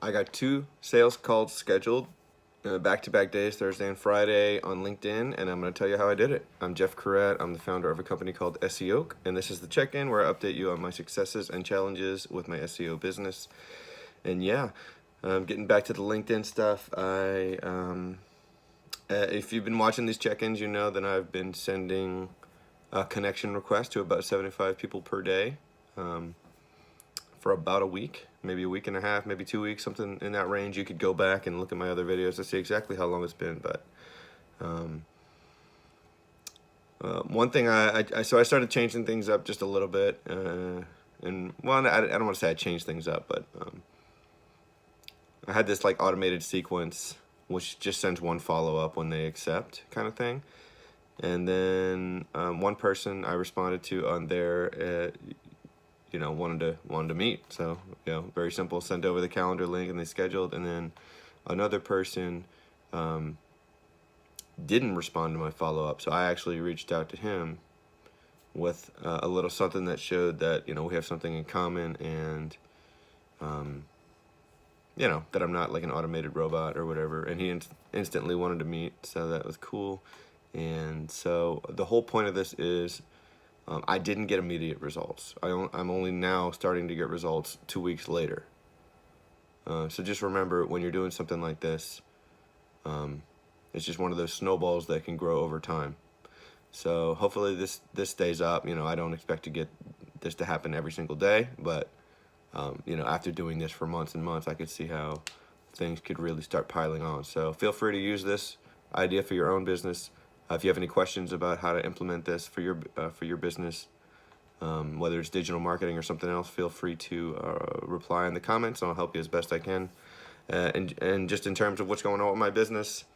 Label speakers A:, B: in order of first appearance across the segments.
A: I got 2 sales calls scheduled back-to-back days, Thursday and Friday on LinkedIn, and I'm going to tell you how I did it. I'm Jeff Corrett. I'm the founder of a company called SEO, and this is the check-in where I update you on my successes and challenges with my SEO business. And yeah, getting back to the LinkedIn stuff, if you've been watching these check-ins, you know that I've been sending a connection request to about 75 people per day. For about a week, maybe a week and a half, maybe 2 weeks, something in that range. You could go back and look at my other videos to see exactly how long it's been. But one thing so I started changing things up just a little bit, and well, I don't want to say I changed things up, but I had this like automated sequence which just sends one follow-up when they accept, kind of thing. And then one person I responded to on there wanted to meet. So, very simple, sent over the calendar link and they scheduled. And then another person didn't respond to my follow-up. So I actually reached out to him with a little something that showed that, we have something in common, and, that I'm not like an automated robot or whatever. And he instantly wanted to meet. So that was cool. And so the whole point of this is, I didn't get immediate results. I'm only now starting to get results 2 weeks later. So just remember, when you're doing something like this, it's just one of those snowballs that can grow over time. So hopefully this stays up. I don't expect to get this to happen every single day, but after doing this for months and months, I could see how things could really start piling on. So feel free to use this idea for your own business. If you have any questions about how to implement this for your business, whether it's digital marketing or something else, feel free to reply in the comments, and I'll help you as best I can. And just in terms of what's going on with my business,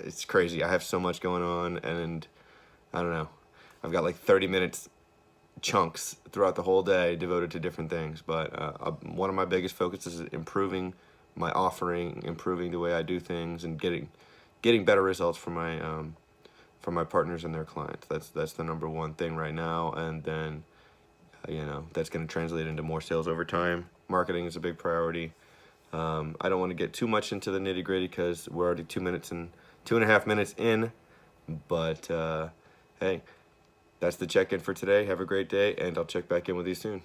A: it's crazy. I have so much going on, and I don't know. I've got like 30 minutes chunks throughout the whole day devoted to different things. But one of my biggest focuses is improving my offering, improving the way I do things, and getting better results for my partners and their clients. That's the number one thing right now. And then that's going to translate into more sales over time. Marketing is a big priority. I don't want to get too much into the nitty-gritty because we're already 2.5 minutes in. But hey, that's the check-in for today. Have a great day, and I'll check back in with you soon.